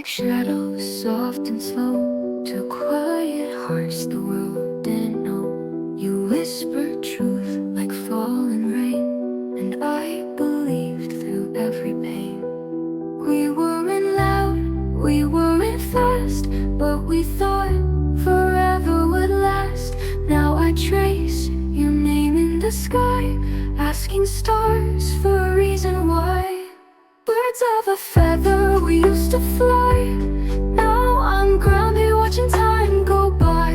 like shadows, soft and slow, to quiet hearts the world didn't know. You whispered truth like falling rain, and I believed through every pain. We weren't loud, we weren't fast, but we thought forever would last. Now I trace your name in the sky, asking stars for a reason why. Birds of a feather, we used to fly. Now I'm grounded, watching time go by.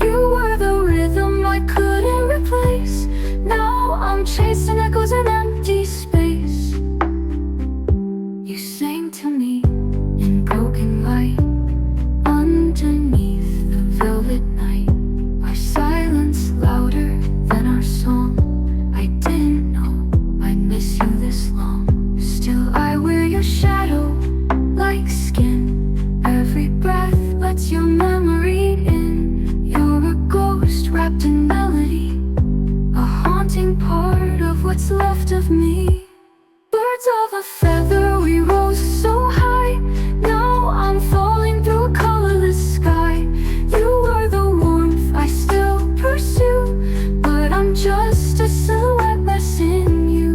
You were the rhythm I couldn't replace. Now I'm chasing echoes in empty space. You sang to me in broken light, underneath the velvet night. Our silence louder than our song. I didn't know I'd miss you this long. Still I wear your shadow like skin. Every breath lets your memory in. You're a ghost wrapped in melody, a haunting part of what's left of me. Birds of a feather, we rose so high. Now I'm falling through a colorless sky. You were the warmth I still pursue, but I'm just a silhouette less in you.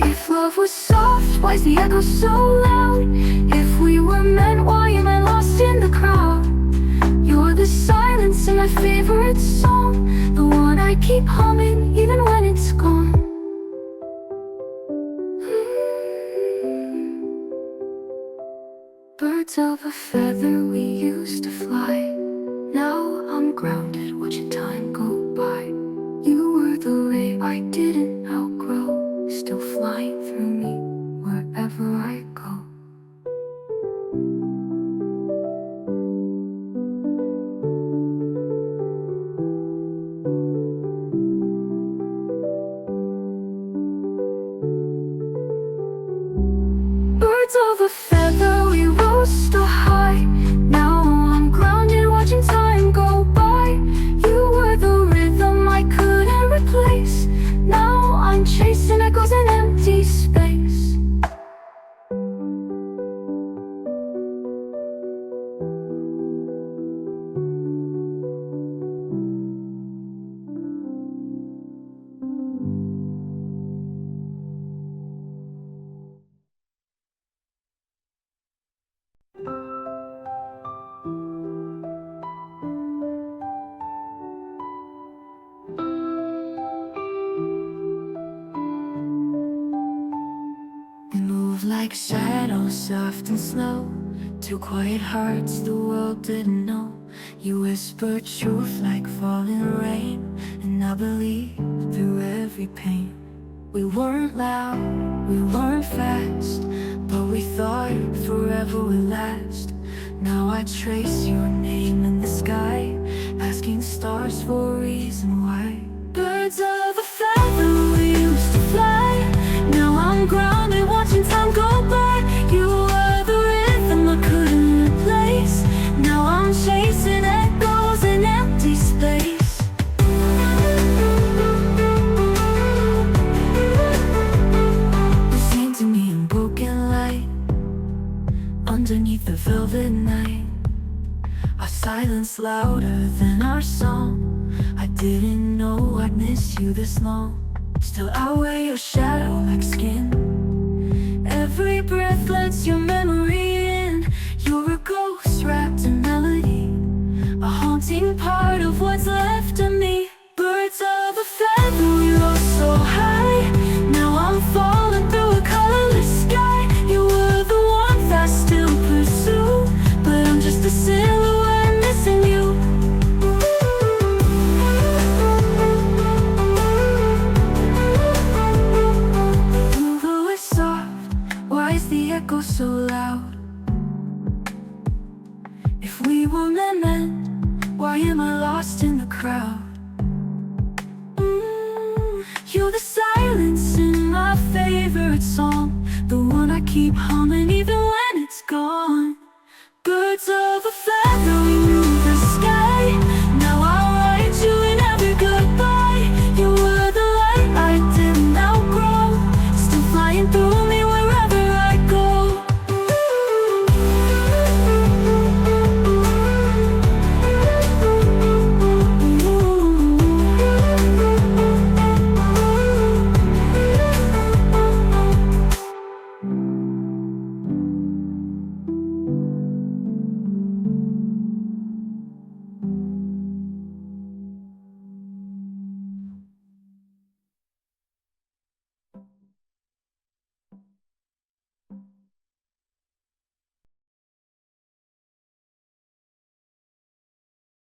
If love was soft, why's the echo so loud? If we were meant, why am I lost in the crowd? You're the silence in my favorite song, the one I keep humming even when it's gone. Birds of a feather, we used to fly. Now I'm grounded, watching time go by. You were the ray I didn't outgrow, still flying through me wherever I go. Birds of a feather, we rose so high. Now I'm grounded, watching time go by. You were the rhythm I couldn't replace. Now I'm chasing echoes in empty space. We move like shadows, soft and slow, to quiet hearts the world didn't know. You whispered truth like falling rain, and I believed through every pain. We weren't loud, we weren't fast, but we thought forever would last. Now I trace your name in the sky, asking stars for a reason why. Birds of a feather, we used to fly. Now I'm grounded, watching time go by. You were the rhythm I couldn't replace. Now I'm chasing echoes in empty space. You sang to me in broken light, underneath the velvet night. Our silence louder than our song. I didn't know I'd miss you this long. Still I wear your shadow like skin. Every breath lets your memory in. You're a ghost wrapped in melody, a haunting part of what's left of me. Birds of a feather, we rose so high. Now I'm falling through a colorless sky. You were the warmth I still pursue, but I'm just a silhouette missing you. Although it's soft, why is the echo so loud? If we were meant, why am I lost in the crowd? You're the silence in my favorite song, the one I keep humming